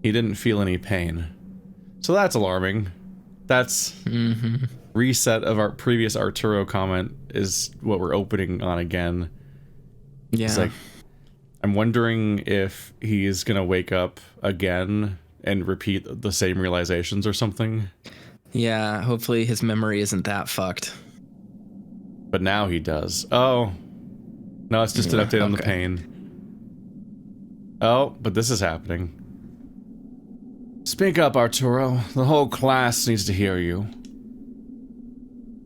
He didn't feel any pain. So that's alarming. That's reset of our previous Arturo comment is what we're opening on again. Yeah. It's like, I'm wondering if he's gonna wake up again and repeat the same realizations or something. Yeah, hopefully his memory isn't that fucked. But now he does. Oh. No, it's just an update on the pain. Oh, but this is happening. Speak up, Arturo. The whole class needs to hear you.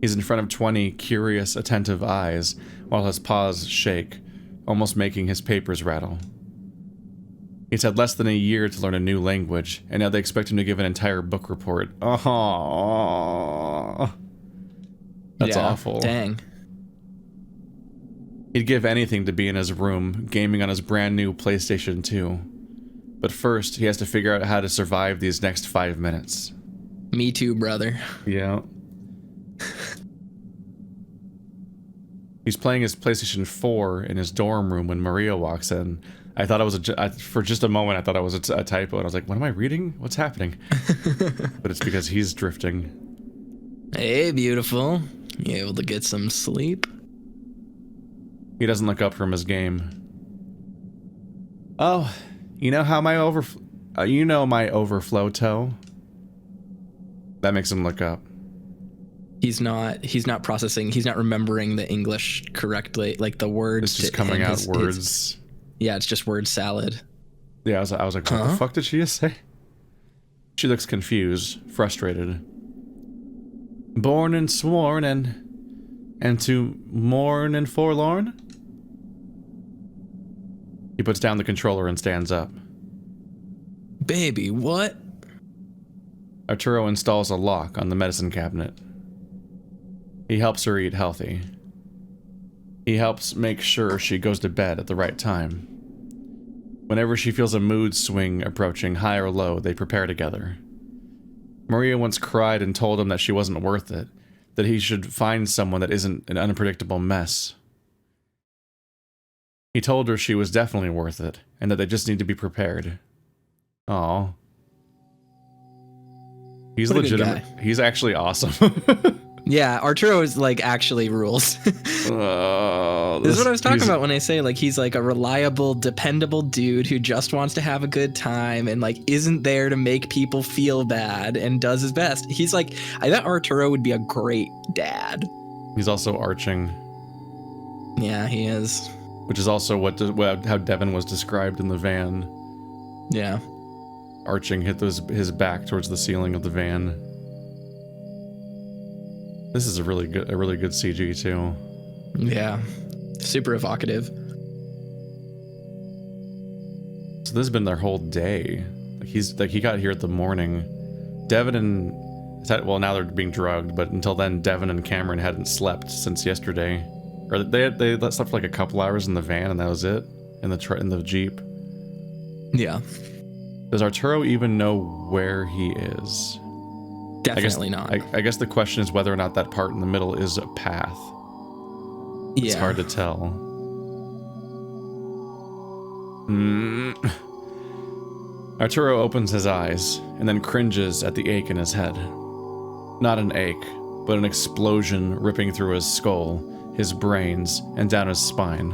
He's in front of 20 curious, attentive eyes, while his paws shake, almost making his papers rattle. He's had less than a year to learn a new language, and now they expect him to give an entire book report. Oh, that's awful. Dang. He'd give anything to be in his room, gaming on his brand new PlayStation 2. But first, he has to figure out how to survive these next 5 minutes. Me too, brother. Yeah. He's playing his PlayStation 4 in his dorm room when Maria walks in. I thought it was for just a moment, I thought it was a typo, and I was like, what am I reading? What's happening? But it's because he's drifting. Hey, beautiful. You able to get some sleep? He doesn't look up from his game. Oh, you know how my my overflow toe? That makes him look up. He's not processing, he's not remembering the English correctly, like the words. It's just coming out words. Yeah, it's just word salad. Yeah, I was like, what the fuck did she just say? She looks confused, frustrated. Born and sworn and to mourn and forlorn? He puts down the controller and stands up. Baby, what? Arturo installs a lock on the medicine cabinet. He helps her eat healthy. He helps make sure she goes to bed at the right time. Whenever she feels a mood swing approaching, high or low, they prepare together. Maria once cried and told him that she wasn't worth it, that he should find someone that isn't an unpredictable mess. He told her she was definitely worth it, and that they just need to be prepared. Aww. He's legitimate. He's actually awesome. Yeah, Arturo is like actually rules. This is what I was talking about when I say like he's like a reliable, dependable dude who just wants to have a good time and like isn't there to make people feel bad and does his best. He's like, I thought Arturo would be a great dad. He's also arching. Yeah, he is. Which is also how Devin was described in the van. Yeah. Arching hit his back towards the ceiling of the van. This is a really good CG too. Yeah, super evocative. So this has been their whole day. He got here at the morning. Devin and now they're being drugged, but until then, Devin and Cameron hadn't slept since yesterday. Or they slept for like a couple hours in the van, and that was it in the Jeep. Yeah. Does Arturo even know where he is? Definitely not. I guess the question is whether or not that part in the middle is a path. It's hard to tell. Arturo opens his eyes and then cringes at the ache in his head. Not an ache, but an explosion ripping through his skull, his brains, and down his spine.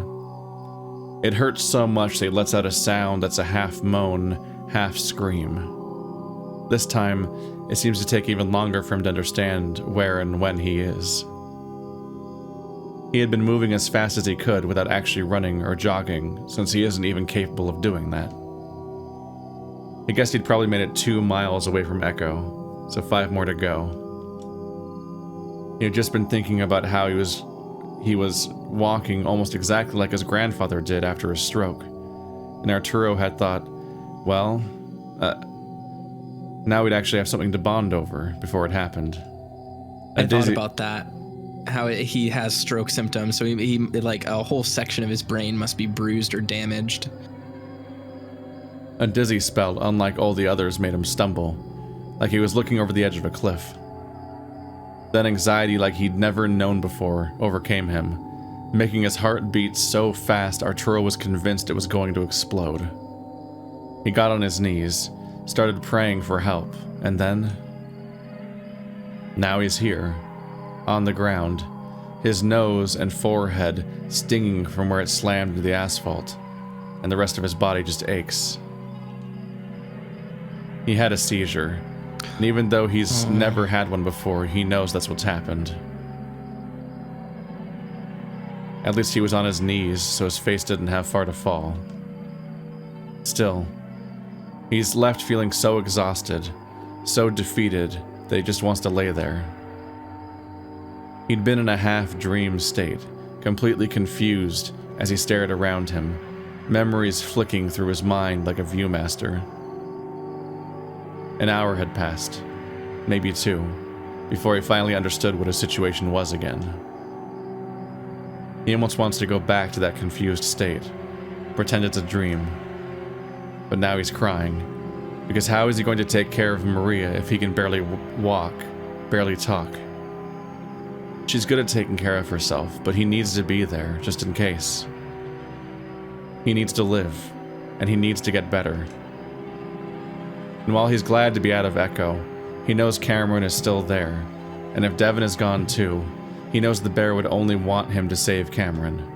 It hurts so much that he lets out a sound that's a half moan, half scream. This time, it seems to take even longer for him to understand where and when he is. He had been moving as fast as he could without actually running or jogging, since he isn't even capable of doing that. He guessed he'd probably made it 2 miles away from Echo, so 5 more to go. He had just been thinking about how he was walking almost exactly like his grandfather did after his stroke, and Arturo had thought, well, now we'd actually have something to bond over before it happened. I thought about that. How he has stroke symptoms, so he like a whole section of his brain must be bruised or damaged. A dizzy spell, unlike all the others, made him stumble, like he was looking over the edge of a cliff. Then anxiety like he'd never known before overcame him, making his heart beat so fast Arturo was convinced it was going to explode. He got on his knees, started praying for help, and then... Now he's here, on the ground, his nose and forehead stinging from where it slammed into the asphalt, and the rest of his body just aches. He had a seizure, and even though he's never had one before, he knows that's what's happened. At least he was on his knees, so his face didn't have far to fall. Still, he's left feeling so exhausted, so defeated, that he just wants to lay there. He'd been in a half-dream state, completely confused as he stared around him, memories flicking through his mind like a Viewmaster. An hour had passed, maybe 2, before he finally understood what his situation was again. He almost wants to go back to that confused state, pretend it's a dream. But now he's crying, because how is he going to take care of Maria if he can barely walk, barely talk? She's good at taking care of herself, but he needs to be there, just in case. He needs to live, and he needs to get better. And while he's glad to be out of Echo, he knows Cameron is still there, and if Devin is gone too, he knows the bear would only want him to save Cameron.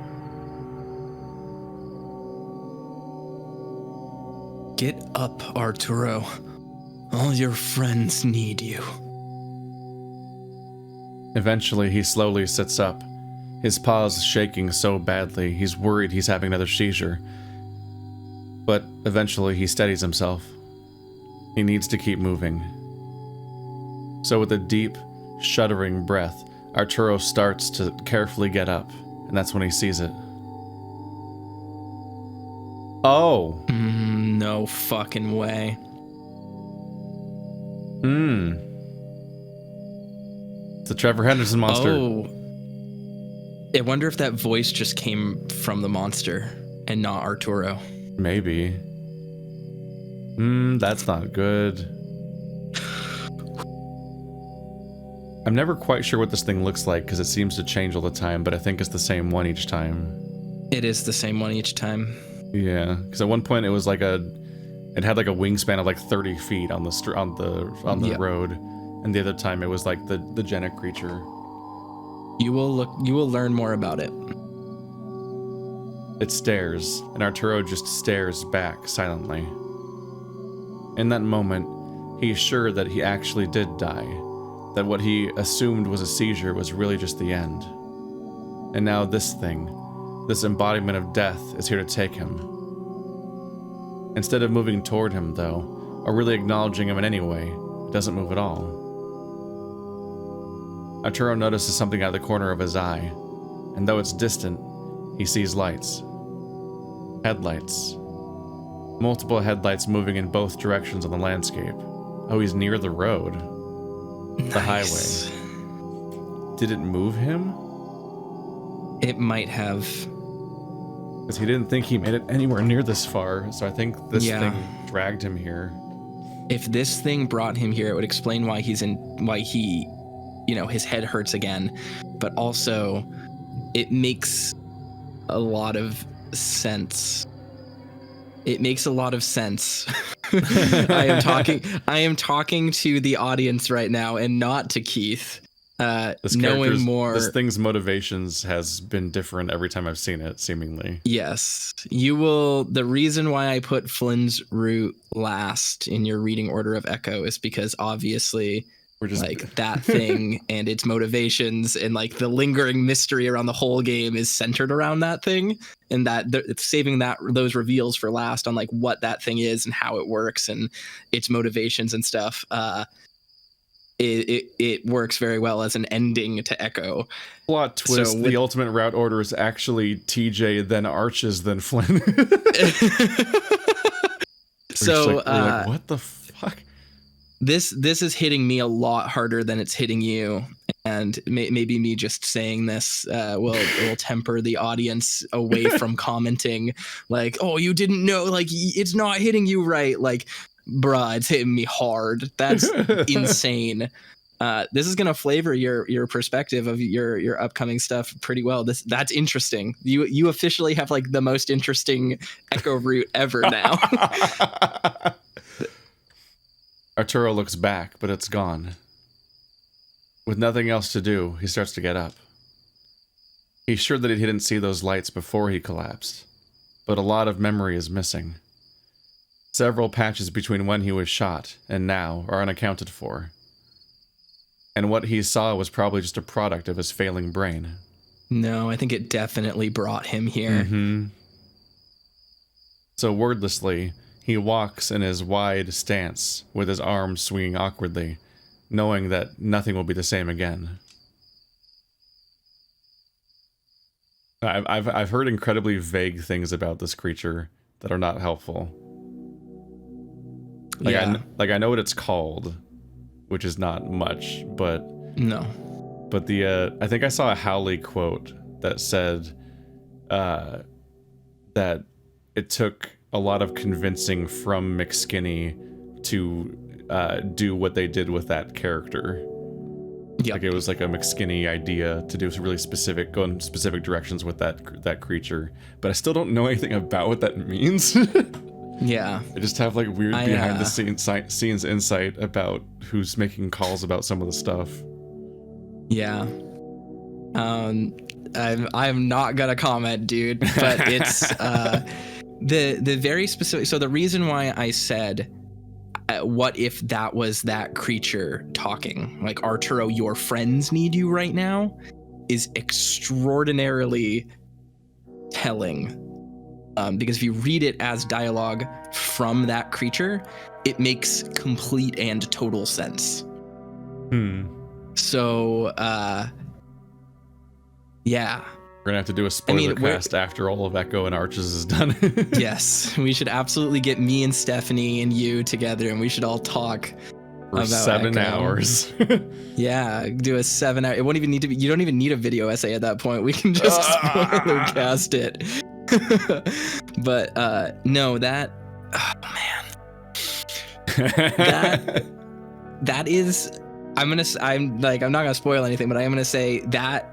Get up, Arturo. All your friends need you. Eventually, he slowly sits up, his paws shaking so badly he's worried he's having another seizure. But eventually, he steadies himself. He needs to keep moving. So with a deep, shuddering breath, Arturo starts to carefully get up, and that's when he sees it. Oh! No fucking way. It's the Trevor Henderson monster. Oh. I wonder if that voice just came from the monster and not Arturo. Maybe. That's not good. I'm never quite sure what this thing looks like because it seems to change all the time, but I think it's the same one each time. It is the same one each time. Yeah, because at one point it was like it had like a wingspan of like 30 feet on the road, and the other time it was like the Genic creature. You will learn more about it. It stares, and Arturo just stares back silently. In that moment, he's sure that he actually did die, that what he assumed was a seizure was really just the end. And now this thing, this embodiment of death, is here to take him. Instead of moving toward him, though, or really acknowledging him in any way, it doesn't move at all. Arturo notices something out of the corner of his eye, and though it's distant, he sees lights. Headlights. Multiple headlights moving in both directions on the landscape. Oh, he's near the road. The highway. Did it move him? It might have. Because he didn't think he made it anywhere near this far, so I think this thing dragged him here. If this thing brought him here, it would explain why he, his head hurts again. But also, it makes a lot of sense. It makes a lot of sense. I am talking to the audience right now and not to Keith. Knowing more. This thing's motivations has been different every time I've seen it, seemingly. Yes. You will. The reason why I put Flynn's route last in your reading order of Echo is because obviously we're just like that thing and its motivations and like the lingering mystery around the whole game is centered around that thing, and that it's saving those reveals for last on like what that thing is and how it works and its motivations and stuff. It works very well as an ending to Echo. Plot twist, so the ultimate route order is actually TJ, then Arches, then Flynn. So like, what the fuck? This is hitting me a lot harder than it's hitting you, and maybe me just saying this will temper the audience away from commenting like, oh, you didn't know, like it's not hitting you right, like bruh, it's hitting me hard. That's insane. This is gonna flavor your perspective of your upcoming stuff pretty well. That's interesting. You officially have like the most interesting Echo route ever now. Arturo looks back, but it's gone. With nothing else to do, he starts to get up. He's sure that he didn't see those lights before he collapsed, but a lot of memory is missing. Several patches between when he was shot and now are unaccounted for. And what he saw was probably just a product of his failing brain. No, I think it definitely brought him here. Mm-hmm. So wordlessly, he walks in his wide stance, with his arms swinging awkwardly, knowing that nothing will be the same again. I've heard incredibly vague things about this creature that are not helpful. Like, yeah. I know what it's called, which is not much, but no. But I think I saw a Howley quote that said that it took a lot of convincing from McSkinny to do what they did with that character. Yep. Like it was like a McSkinny idea to do really specific, go in specific directions with that creature. But I still don't know anything about what that means. Yeah. I just have like weird behind the scenes insight about who's making calls about some of the stuff. Yeah. I'm not gonna comment, dude, but it's the very specific. So the reason why I said what if that was that creature talking, like, Arturo, your friends need you right now, is extraordinarily telling. Because if you read it as dialogue from that creature, it makes complete and total sense. So, yeah. We're gonna have to do a spoiler cast after all of Echo and Arches is done. Yes, we should absolutely get me and Stephanie and you together, and we should all talk for about 7 Echo. hours. Yeah, do a 7 hour. It won't even need to be. You don't even need a video essay at that point. We can just spoiler cast it. But no, that. Oh man. That is. I'm not gonna spoil anything, but I am gonna say that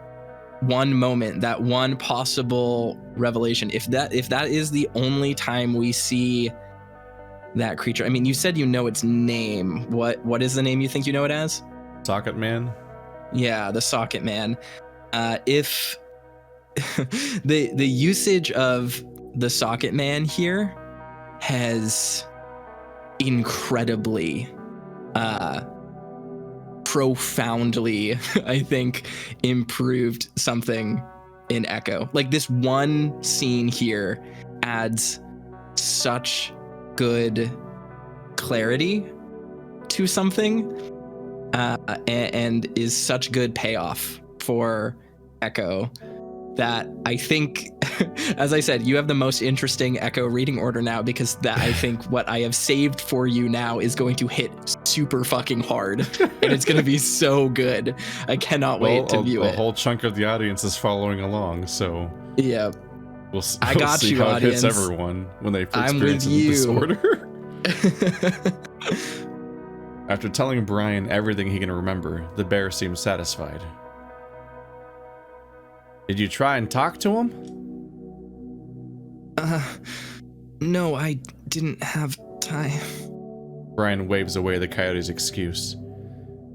one moment, that one possible revelation, if that is the only time we see that creature. I mean, you said you know its name. What is the name you think you know it as? Socket Man? Yeah, the Socket Man. If the usage of the Socket Man here has incredibly profoundly, I think, improved something in Echo. Like, this one scene here adds such good clarity to something, and is such good payoff for Echo that I think, as I said, you have the most interesting Echo reading order now, because that, I think, what I have saved for you now is going to hit super fucking hard, and it's going to be so good. I cannot wait to view it. A whole chunk of the audience is following along, so yeah, we'll see you, how audience. it hits everyone when they I'm experience with you. disorder. After telling Brian everything he can remember, the bear seems satisfied. Did you try and talk to him? No, I didn't have time. Brian waves away the coyote's excuse.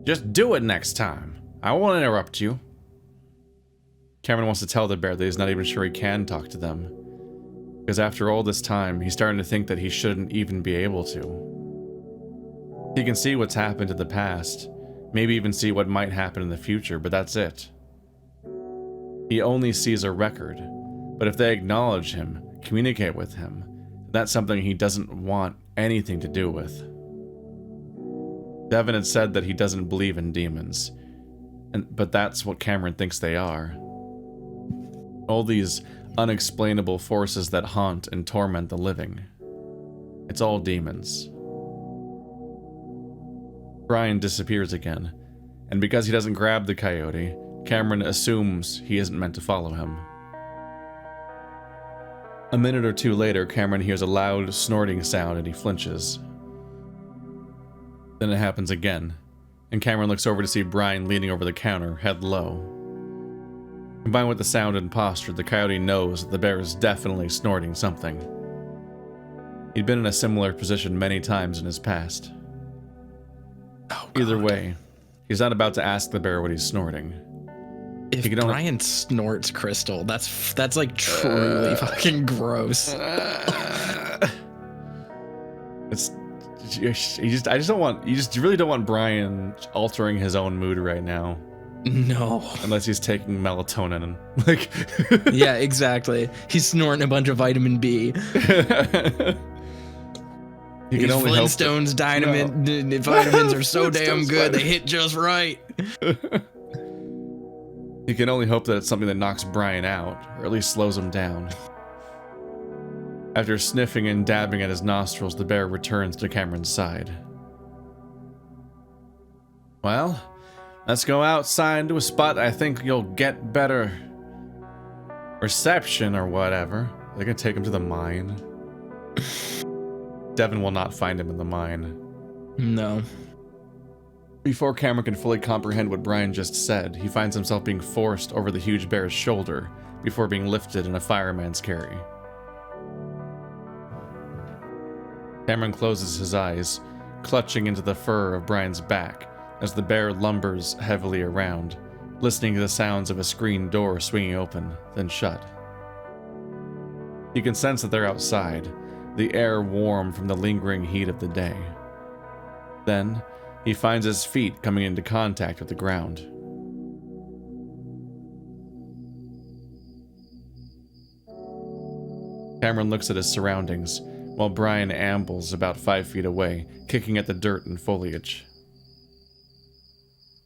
Just do it next time. I won't interrupt you. Cameron wants to tell the bear that he's not even sure he can talk to them, because after all this time, he's starting to think that he shouldn't even be able to. He can see what's happened in the past, maybe even see what might happen in the future, but that's it. He only sees a record, but if they acknowledge him, communicate with him, that's something he doesn't want anything to do with. Devin had said that he doesn't believe in demons, but that's what Cameron thinks they are. All these unexplainable forces that haunt and torment the living. It's all demons. Brian disappears again, and because he doesn't grab the coyote, Cameron assumes he isn't meant to follow him. A minute or two later, Cameron hears a loud snorting sound and he flinches. Then it happens again, and Cameron looks over to see Brian leaning over the counter, head low. Combined with the sound and posture, the coyote knows that the bear is definitely snorting something. He'd been in a similar position many times in his past. Either way, he's not about to ask the bear what he's snorting. If Brian snorts crystal, that's like truly fucking gross. You really don't want Brian altering his own mood right now. No. Unless he's taking melatonin. Like yeah, exactly. He's snorting a bunch of vitamin B. These Flintstones vitamins are so damn good, they hit just right. You can only hope that it's something that knocks Brian out, or at least slows him down. After sniffing and dabbing at his nostrils, the bear returns to Cameron's side. Well, let's go outside to a spot I think you'll get better reception or whatever. They can take him to the mine. Devin will not find him in the mine. No. Before Cameron can fully comprehend what Brian just said, he finds himself being forced over the huge bear's shoulder before being lifted in a fireman's carry. Cameron closes his eyes, clutching into the fur of Brian's back as the bear lumbers heavily around, listening to the sounds of a screen door swinging open, then shut. He can sense that they're outside, the air warm from the lingering heat of the day. Then, he finds his feet coming into contact with the ground. Cameron looks at his surroundings, while Brian ambles about 5 feet away, kicking at the dirt and foliage.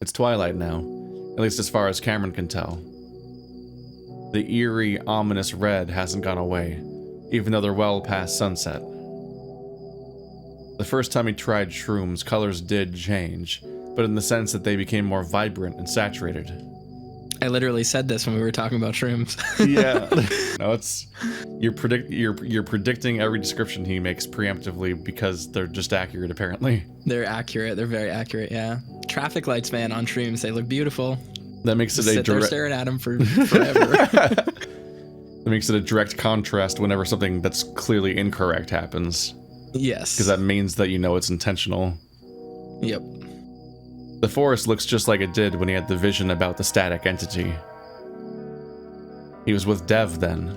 It's twilight now, at least as far as Cameron can tell. The eerie, ominous red hasn't gone away, even though they're well past sunset. The first time he tried shrooms, colors did change, but in the sense that they became more vibrant and saturated. I literally said this when we were talking about shrooms. Yeah. No, you're predicting every description he makes preemptively because they're just accurate, apparently. They're accurate. They're very accurate, yeah. Traffic lights, man, on shrooms, they look beautiful. That makes it sit there staring at them for forever. That makes it a direct contrast whenever something that's clearly incorrect happens. Yes. Because that means that you know it's intentional. Yep. The forest looks just like it did when he had the vision about the static entity. He was with Dev then.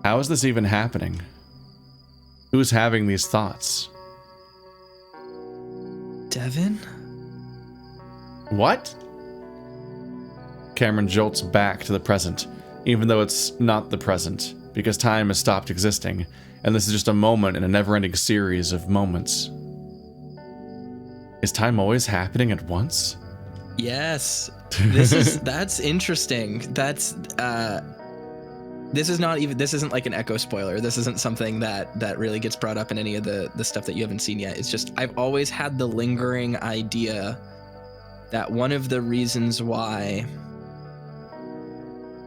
How is this even happening? Who's having these thoughts? Devin? What? Cameron jolts back to the present, even though it's not the present, because time has stopped existing, and this is just a moment in a never-ending series of moments. Is time always happening at once? Yes. That's interesting. This isn't like an Echo spoiler. This isn't something that really gets brought up in any of the stuff that you haven't seen yet. It's just, I've always had the lingering idea that one of the reasons why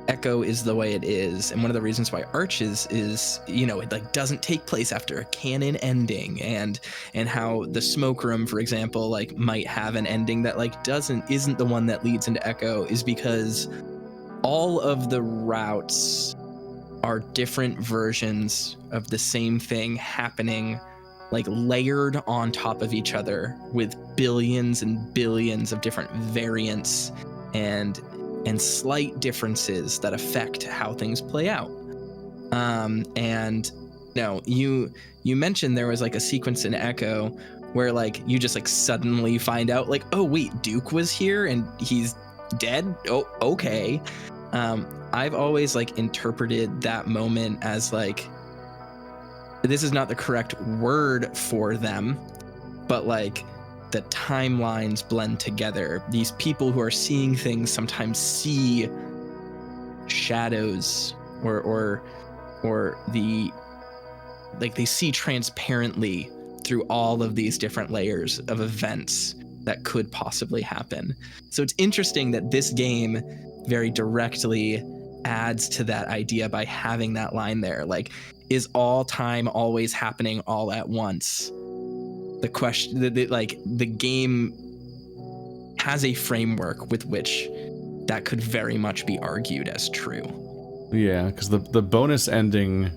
Echo is the way it is, and one of the reasons why Arch is it like doesn't take place after a canon ending, and how the smoke room, for example, like might have an ending that like isn't the one that leads into Echo, is because all of the routes are different versions of the same thing happening, like layered on top of each other with billions and billions of different variants and slight differences that affect how things play out. And no, you mentioned there was like a sequence in Echo where like you just like suddenly find out like, oh wait, Duke was here and he's dead. Oh, okay. I've always like interpreted that moment as like, this is not the correct word for them, but like the timelines blend together. These people who are seeing things sometimes see shadows or the like they see transparently through all of these different layers of events that could possibly happen. So it's interesting that this game very directly adds to that idea by having that line there. Like, is all time always happening all at once? The question, the game has a framework with which that could very much be argued as true. Yeah, because the bonus ending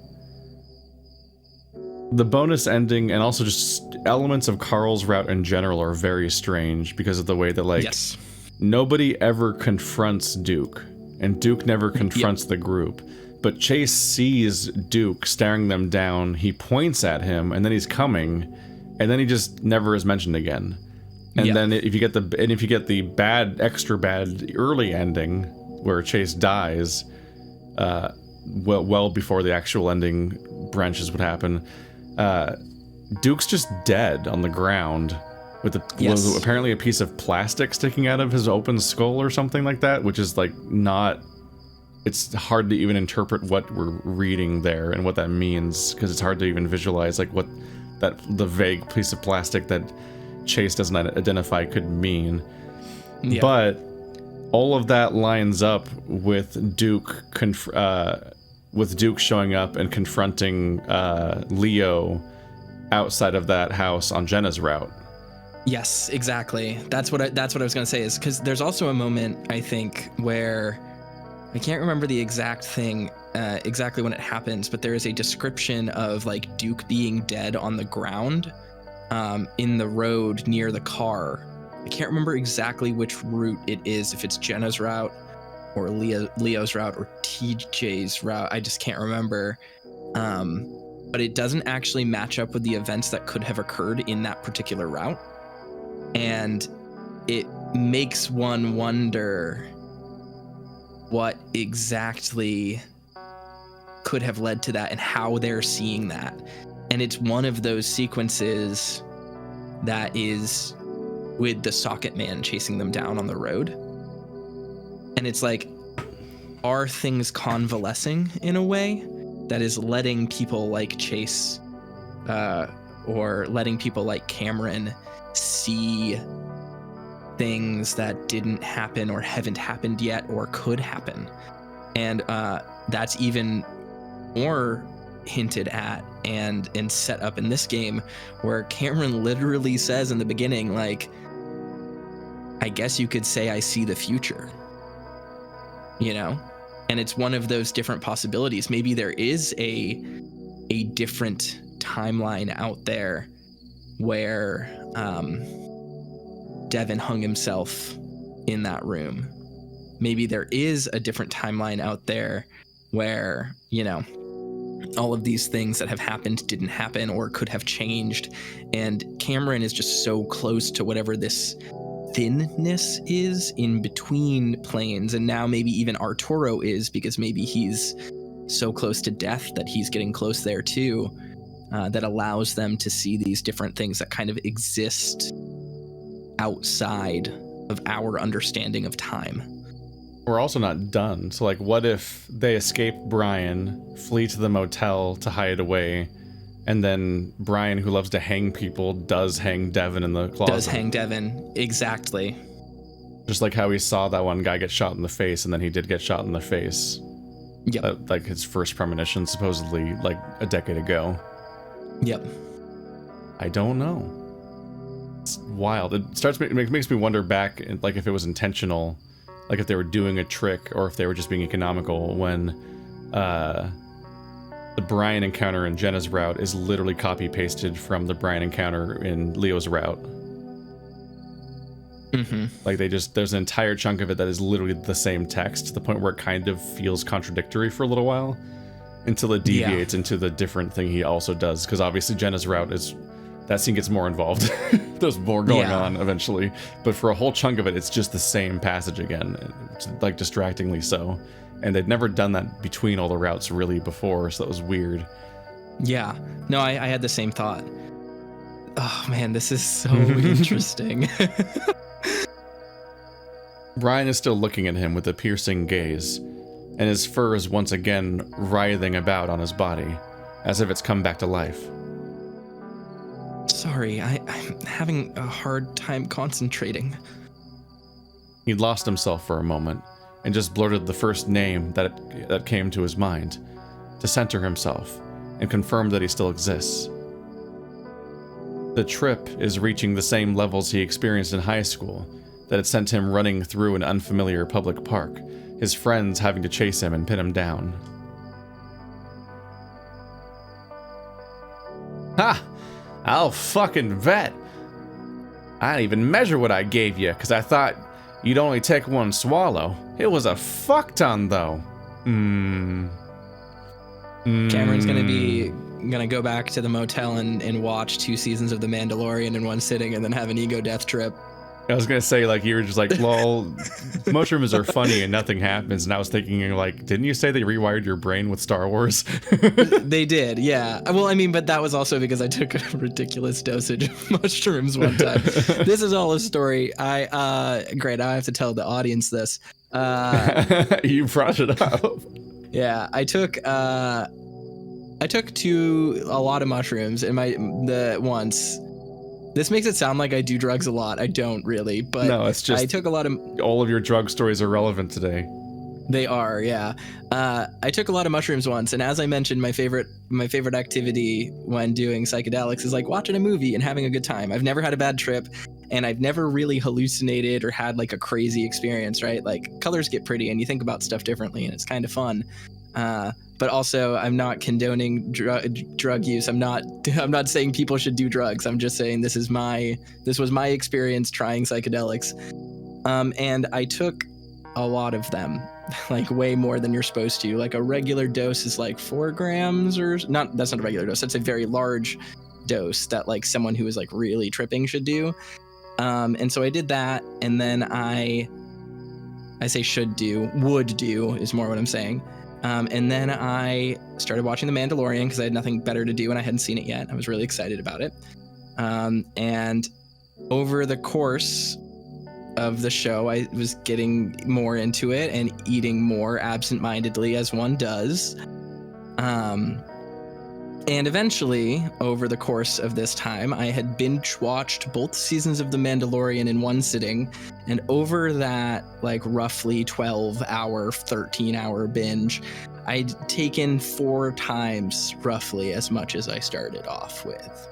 The bonus ending and also just elements of Carl's route in general are very strange because of the way that, like, yes. nobody ever confronts Duke, and Duke never confronts the group. But Chase sees Duke staring them down, he points at him, and then he's coming, and then he just never is mentioned again. And then if you get the bad, extra bad early ending where Chase dies, well before the actual ending branches would happen, Duke's just dead on the ground with apparently a piece of plastic sticking out of his open skull or something like that, which is like not. It's hard to even interpret what we're reading there and what that means, because it's hard to even visualize like what the vague piece of plastic that Chase doesn't identify could mean. But all of that lines up with Duke showing up and confronting Leo outside of that house on Jenna's route. Yes, exactly. That's what I was going to say, is because there's also a moment, I think, where I can't remember the exact thing, exactly when it happens, but there is a description of like Duke being dead on the ground in the road near the car. I can't remember exactly which route it is, if it's Jenna's route or Leo's route or TJ's route. I just can't remember. But it doesn't actually match up with the events that could have occurred in that particular route. And it makes one wonder what exactly could have led to that and how they're seeing that. And it's one of those sequences that is with the socket man chasing them down on the road. And it's like, are things convalescing in a way that is letting people like Chase or letting people like Cameron see things that didn't happen or haven't happened yet or could happen? And that's even more hinted at and set up in this game, where Cameron literally says in the beginning, like, I guess you could say I see the future, you know? And it's one of those different possibilities. Maybe there is a different timeline out there where Devin hung himself in that room. Maybe there is a different timeline out there where, you know, all of these things that have happened didn't happen or could have changed. And Cameron is just so close to whatever this thinness is in between planes. And now maybe even Arturo is, because maybe he's so close to death that he's getting close there too, that allows them to see these different things that kind of exist outside of our understanding of time. We're also not done. So, like, what if they escape Brian, flee to the motel to hide away, and then Brian, who loves to hang people, does hang Devin in the closet? Does hang Devin, exactly. Just like how we saw that one guy get shot in the face, and then he did get shot in the face. Yep. Like his first premonition, supposedly, like a decade ago. Yep. I don't know. It's wild. It makes me wonder back, like, if it was intentional. Like if they were doing a trick or if they were just being economical, when the Brian encounter in Jenna's route is literally copy pasted from the Brian encounter in Leo's route. Mm-hmm. Like there's an entire chunk of it that is literally the same text, to the point where it kind of feels contradictory for a little while until it deviates into the different thing he also does. Because obviously Jenna's route is, that scene gets more involved. There's more going on eventually, but for a whole chunk of it, it's just the same passage again, like distractingly so. And they'd never done that between all the routes really before, so that was weird. Yeah, no, I had the same thought. Oh man, this is so interesting. Brian is still looking at him with a piercing gaze, and his fur is once again writhing about on his body, as if it's come back to life. Sorry, I'm having a hard time concentrating. He'd lost himself for a moment, and just blurted the first name that came to his mind, to center himself, and confirm that he still exists. The trip is reaching the same levels he experienced in high school, that had sent him running through an unfamiliar public park, his friends having to chase him and pin him down. Ha! I'll fucking bet. I didn't even measure what I gave you, because I thought you'd only take one swallow. It was a fuck ton, though. Cameron's gonna go back to the motel and watch 2 seasons of The Mandalorian in one sitting and then have an ego death trip. I was gonna say, like, you were just like, lol, mushrooms are funny and nothing happens. And I was thinking, like, didn't you say they rewired your brain with Star Wars? They did, yeah. Well, I mean, but that was also because I took a ridiculous dosage of mushrooms one time. This is all a story. Great, I have to tell the audience this. You brought it up. Yeah, I took a lot of mushrooms once. This makes it sound like I do drugs a lot. I don't really, but no, it's just I took a lot of. All of your drug stories are relevant today. They are, yeah. I took a lot of mushrooms once, and as I mentioned, my favorite activity when doing psychedelics is like watching a movie and having a good time. I've never had a bad trip, and I've never really hallucinated or had like a crazy experience, right? Like colors get pretty, and you think about stuff differently, and it's kind of fun. But also, I'm not condoning drug use. I'm not saying people should do drugs. I'm just saying this was my experience trying psychedelics. And I took a lot of them, like way more than you're supposed to. Like a regular dose is like 4 grams that's not a regular dose. That's a very large dose that like someone who is like really tripping should do. And so I did that. And then I say would do is more what I'm saying. And then I started watching The Mandalorian because I had nothing better to do and I hadn't seen it yet. I was really excited about it. And over the course of the show, I was getting more into it and eating more absentmindedly as one does. And eventually, over the course of this time, I had binge-watched both seasons of The Mandalorian in one sitting, and over that, like, roughly 12-hour, 13-hour binge, I'd taken 4 times, roughly, as much as I started off with.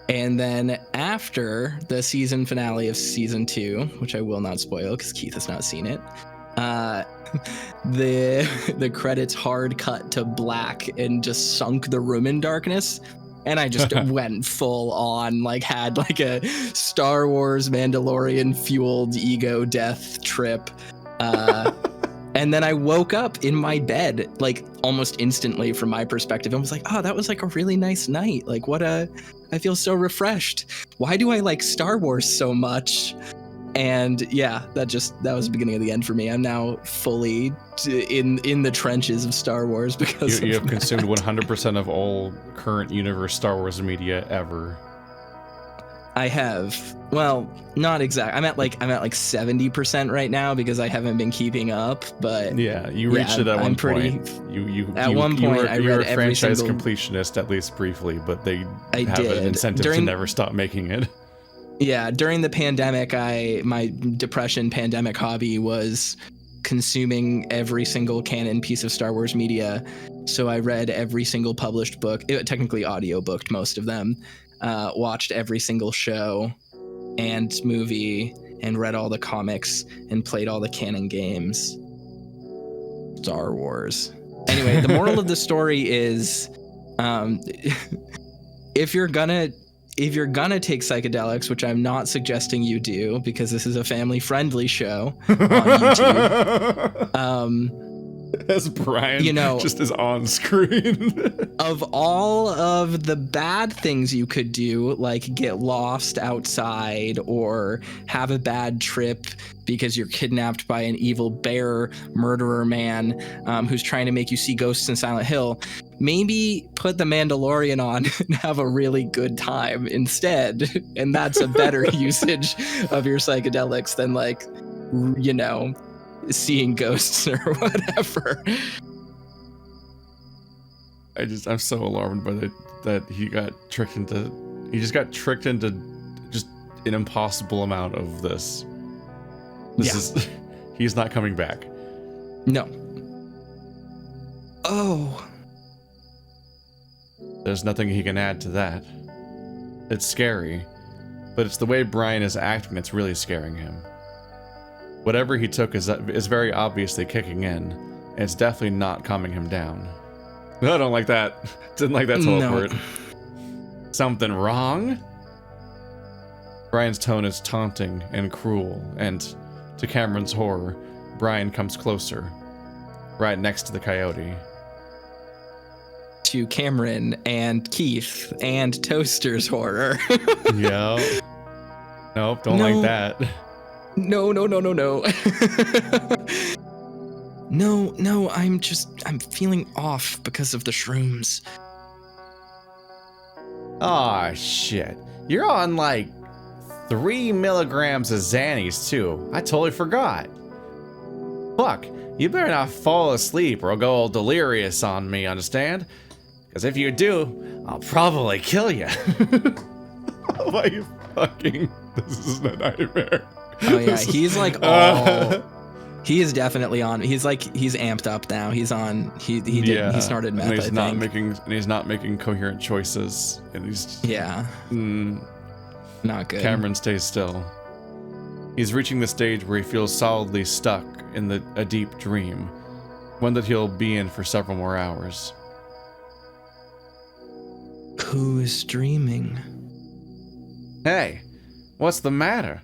And then after the season finale of season 2, which I will not spoil because Keith has not seen it, the credits hard cut to black and just sunk the room in darkness, and I just went full on, like had like a Star Wars Mandalorian fueled ego death trip, and then I woke up in my bed like almost instantly from my perspective and was like, oh, that was like a really nice night. Like I feel so refreshed. Why do I like Star Wars so much? And yeah, that was the beginning of the end for me. I'm now fully in the trenches of Star Wars because you have consumed 100% of all current universe Star Wars media ever. I have. Well, not exact. I'm at like 70% right now because I haven't been keeping up. But yeah, you reached it at one point. At one point, I read a franchise completionist at least briefly, but they have an incentive to never stop making it. Yeah, during the pandemic, my depression pandemic hobby was consuming every single canon piece of Star Wars media. So I read every single published book, technically audio booked most of them, watched every single show and movie, and read all the comics and played all the canon games. Star Wars. Anyway, the moral of the story is, if you're gonna take psychedelics, which I'm not suggesting you do because this is a family-friendly show on YouTube. As Brian just is on screen. Of all of the bad things you could do, like get lost outside or have a bad trip because you're kidnapped by an evil bear murderer man who's trying to make you see ghosts in Silent Hill, maybe put The Mandalorian on and have a really good time instead. And that's a better usage of your psychedelics than like, seeing ghosts or whatever. I'm so alarmed by that he just got tricked into just an impossible amount of this. He's not coming back. No. Oh. There's nothing he can add to that. It's scary, but it's the way Brian is acting that's really scaring him. Whatever he took is very obviously kicking in, and it's definitely not calming him down. No, I don't like that. Didn't like that teleport. Something wrong? Brian's tone is taunting and cruel, and to Cameron's horror, Brian comes closer, right next to the coyote. To Cameron and Keith and Toaster's horror. Yeah. Nope, don't like that. No. No, I'm feeling off because of the shrooms. Aw, shit. You're on like 3 milligrams of Xannies too. I totally forgot. Fuck, you better not fall asleep or I'll go all delirious on me, understand? Because if you do, I'll probably kill you. Oh my fucking, this is a nightmare. Oh yeah, he's like all... He is definitely on. He's amped up now. He's on. He snorted meth. And he's not making coherent choices. And he's not good. Cameron stays still. He's reaching the stage where he feels solidly stuck in a deep dream, one that he'll be in for several more hours. Who is dreaming? Hey, what's the matter?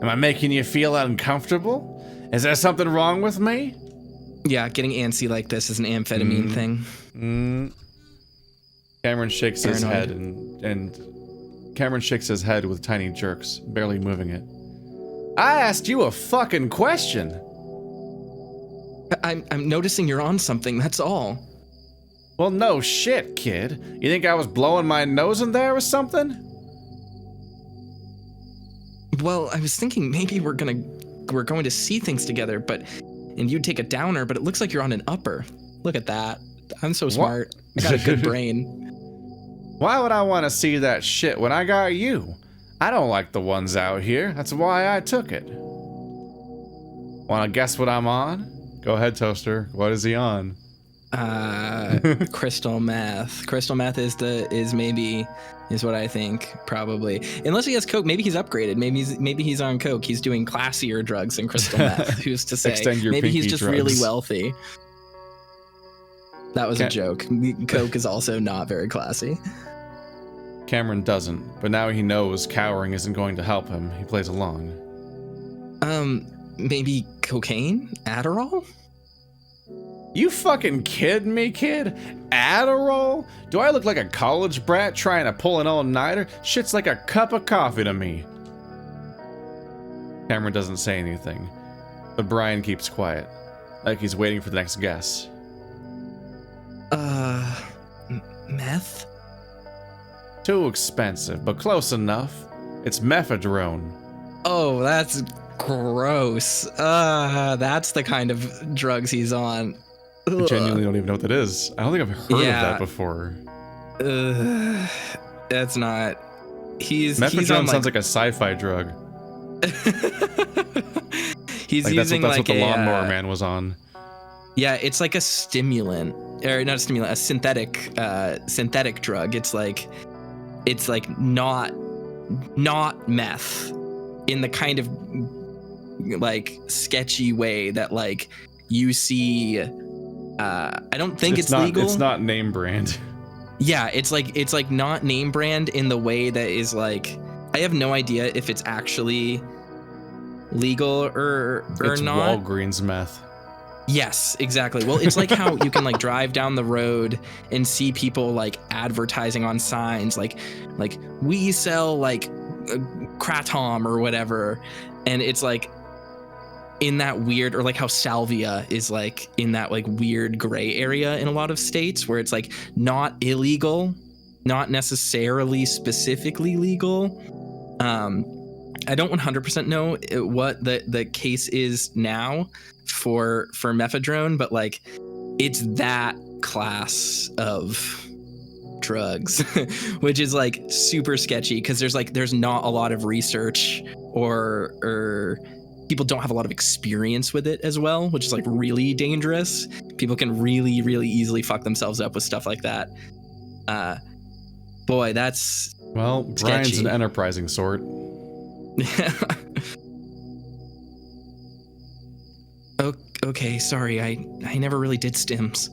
Am I making you feel uncomfortable? Is there something wrong with me? Yeah, getting antsy like this is an amphetamine thing. Cameron shakes his head and Cameron shakes his head with tiny jerks, barely moving it. I asked you a fucking question. I'm noticing you're on something, that's all. Well, no shit, kid. You think I was blowing my nose in there or something? Well, I was thinking maybe we're going to see things together, and you'd take a downer, but it looks like you're on an upper. Look at that. I'm so smart. I got a good brain. Why would I want to see that shit when I got you? I don't like the ones out here. That's why I took it. Want to guess what I'm on? Go ahead, Toaster. What is he on? Crystal meth. Crystal meth is what I think, probably. Unless he has coke, maybe he's upgraded. Maybe he's on coke. He's doing classier drugs than crystal meth. Who's to say? Maybe he's just drugs. Really wealthy. That was a joke. Coke is also not very classy. Cameron doesn't, but now he knows cowering isn't going to help him. He plays along. Maybe cocaine? Adderall? You fucking kidding me, kid? Adderall? Do I look like a college brat trying to pull an all-nighter? Shit's like a cup of coffee to me. Cameron doesn't say anything, but Brian keeps quiet, like he's waiting for the next guess. Meth? Too expensive, but close enough. It's mephedrone. Oh, that's gross. That's the kind of drugs he's on. I genuinely don't even know what that is. I don't think I've heard of that before. That's not. Mephedrone sounds like a sci-fi drug. He's like using that's what the Lawnmower Man was on. Yeah, it's like a stimulant, or not a stimulant, a synthetic drug. It's like not meth in the kind of like sketchy way that like you see. I don't think it's legal. It's not name brand. Yeah, it's like not name brand in the way that is like, I have no idea if it's actually legal or not. It's Walgreens meth. Yes, exactly. Well, it's like how you can like drive down the road and see people like advertising on signs like we sell like kratom or whatever, and it's like in that weird, or like how salvia is like in that like weird gray area in a lot of states where it's like not illegal, not necessarily specifically legal. I don't 100% know what the case is now for mephedrone, but like it's that class of drugs, which is like super sketchy because there's not a lot of research or people don't have a lot of experience with it as well, which is like really dangerous. People can really, really easily fuck themselves up with stuff like that. Boy, that's Brian's sketchy. An enterprising sort. Okay, sorry, I never really did stims.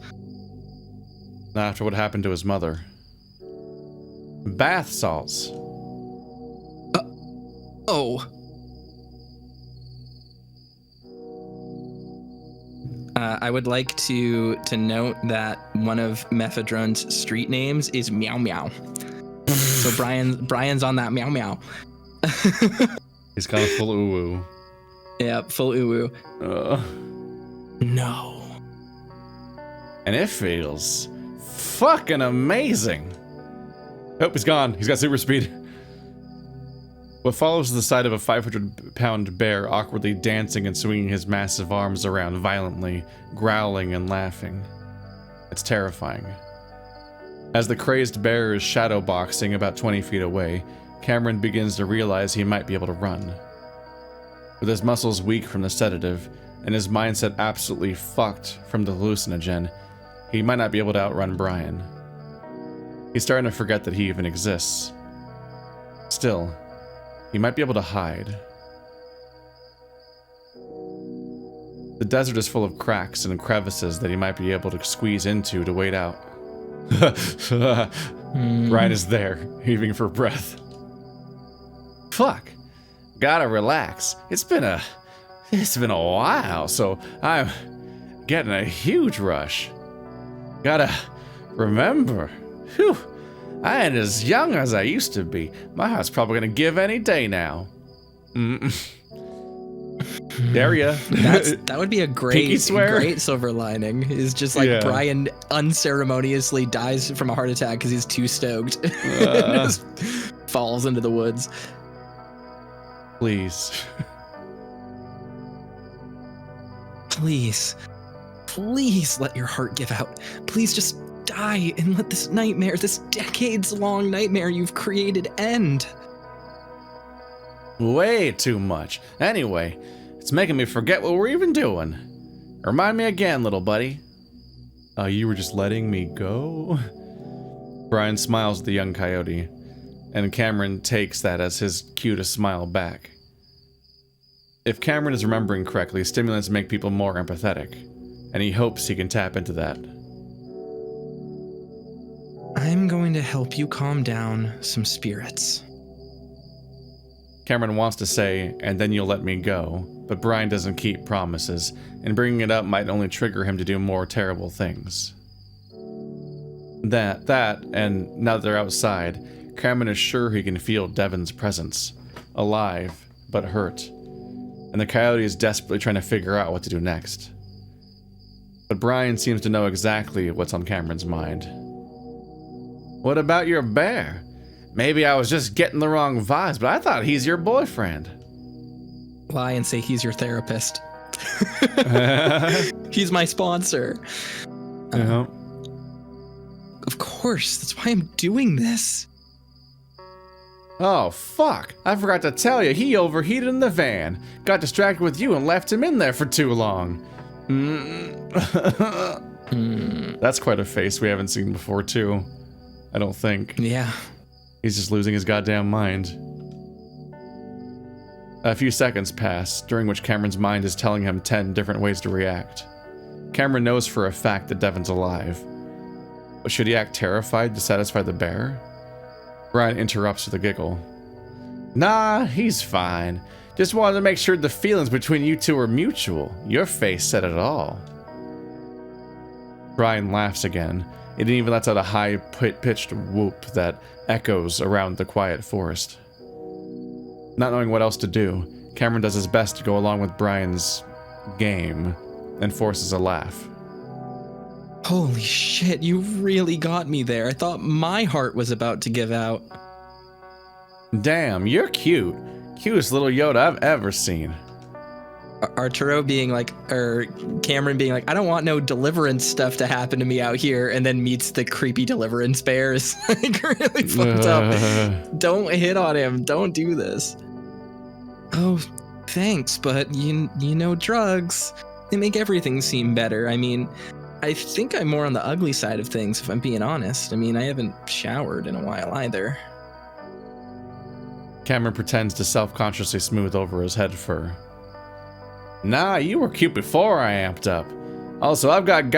Not after what happened to his mother. Bath salts. Oh. I would like to note that one of Mephedron's street names is Meow Meow. So Brian's on that Meow Meow. He's kind of full ooh-woo. Yeah, full ooh-woo. No. And it feels fucking amazing. Oh, he's gone. He's got super speed. What follows is the sight of a 500-pound bear awkwardly dancing and swinging his massive arms around violently, growling and laughing. It's terrifying. As the crazed bear is shadowboxing about 20 feet away, Cameron begins to realize he might be able to run. With his muscles weak from the sedative, and his mindset absolutely fucked from the hallucinogen, he might not be able to outrun Brian. He's starting to forget that he even exists. Still, he might be able to hide. The desert is full of cracks and crevices that he might be able to squeeze into to wait out. Brian is there, heaving for breath. Fuck. Gotta relax. It's been a while, so I'm getting a huge rush. Gotta remember. Whew. I ain't as young as I used to be. My heart's probably gonna give any day now. There ya. That would be a great silver lining. Is just like Brian unceremoniously dies from a heart attack because he's too stoked. Just falls into the woods. Please. Please let your heart give out. Please just die and let this nightmare, this decades-long nightmare you've created, end. Way too much. Anyway, it's making me forget what we're even doing. Remind me again, little buddy. You were just letting me go? Brian smiles at the young coyote, and Cameron takes that as his cue to smile back. If Cameron is remembering correctly, stimulants make people more empathetic, and he hopes he can tap into that. I'm going to help you calm down some spirits. Cameron wants to say, and then you'll let me go, but Brian doesn't keep promises, and bringing it up might only trigger him to do more terrible things. That, and now that they're outside, Cameron is sure he can feel Devon's presence, alive, but hurt, and the coyote is desperately trying to figure out what to do next. But Brian seems to know exactly what's on Cameron's mind. What about your bear? Maybe I was just getting the wrong vibes, but I thought he's your boyfriend. Lie and say he's your therapist. He's my sponsor. Of course, that's why I'm doing this. Oh, fuck. I forgot to tell you, he overheated in the van. Got distracted with you and left him in there for too long. That's quite a face we haven't seen before, too. I don't think. Yeah. He's just losing his goddamn mind. A few seconds pass, during which Cameron's mind is telling him 10 different ways to react. Cameron knows for a fact that Devon's alive. But should he act terrified to satisfy the bear? Brian interrupts with a giggle. Nah, he's fine. Just wanted to make sure the feelings between you two are mutual. Your face said it all. Brian laughs again. It even lets out a high-pitched whoop that echoes around the quiet forest. Not knowing what else to do, Cameron does his best to go along with Brian's game and forces a laugh. Holy shit, you really got me there. I thought my heart was about to give out. Damn, you're cute. Cutest little Yoda I've ever seen. Arturo being like, or Cameron being like, I don't want no deliverance stuff to happen to me out here, and then meets the creepy deliverance bears. Like, really fucked up. Don't hit on him. Don't do this. Oh, thanks, but you know drugs. They make everything seem better. I mean, I think I'm more on the ugly side of things, if I'm being honest. I mean, I haven't showered in a while either. Cameron pretends to self-consciously smooth over his head fur. Nah, you were cute before I amped up. Also, I've got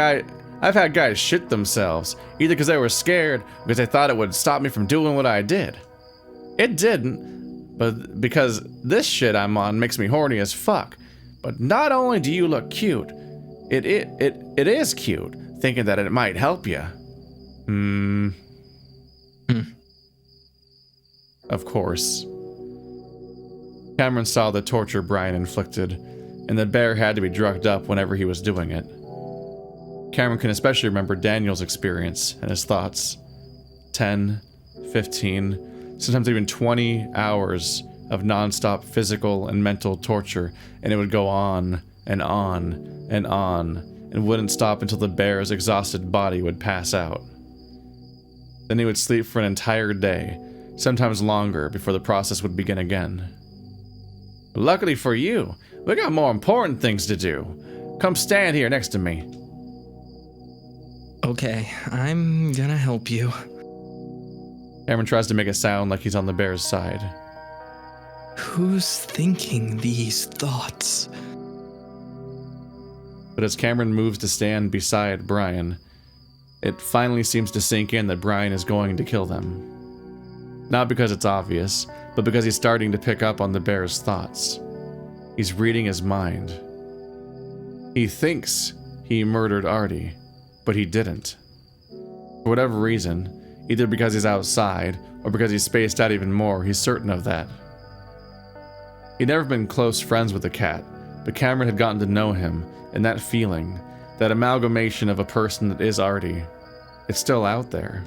I've had guys shit themselves, either because they were scared or because they thought it would stop me from doing what I did. It didn't, but because this shit I'm on makes me horny as fuck. But not only do you look cute, it is cute, thinking that it might help you. Of course. Cameron saw the torture Brian inflicted, and the bear had to be drugged up whenever he was doing it. Cameron can especially remember Daniel's experience and his thoughts. 10, 15, sometimes even 20 hours of non-stop physical and mental torture, and it would go on and on and on, and wouldn't stop until the bear's exhausted body would pass out. Then he would sleep for an entire day, sometimes longer, before the process would begin again. Luckily for you, we got more important things to do. Come stand here next to me. Okay, I'm gonna help you. Cameron tries to make it sound like he's on the bear's side. Who's thinking these thoughts? But as Cameron moves to stand beside Brian, it finally seems to sink in that Brian is going to kill them. Not because it's obvious, but because he's starting to pick up on the bear's thoughts. He's reading his mind. He thinks he murdered Artie, but he didn't. For whatever reason, either because he's outside or because he's spaced out even more, he's certain of that. He'd never been close friends with the cat, but Cameron had gotten to know him, and that feeling, that amalgamation of a person that is Artie, it's still out there.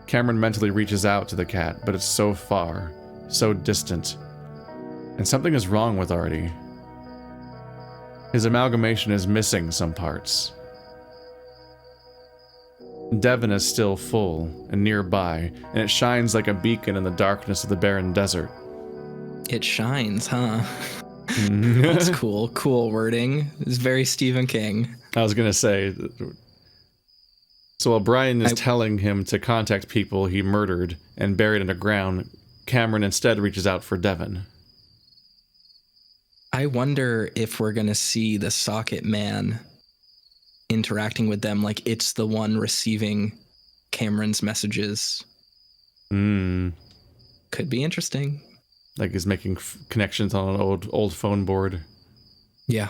Cameron mentally reaches out to the cat, but it's so far, so distant, and something is wrong with Artie. His amalgamation is missing some parts. Devon is still full and nearby, and it shines like a beacon in the darkness of the barren desert. It shines, huh? That's cool. Cool wording. It's very Stephen King. I was gonna say. So while Brian is telling him to contact people he murdered and buried underground, Cameron instead reaches out for Devon. I wonder if we're gonna see the socket man interacting with them like it's the one receiving Cameron's messages. Could be interesting. Like he's making connections on an old phone board. Yeah.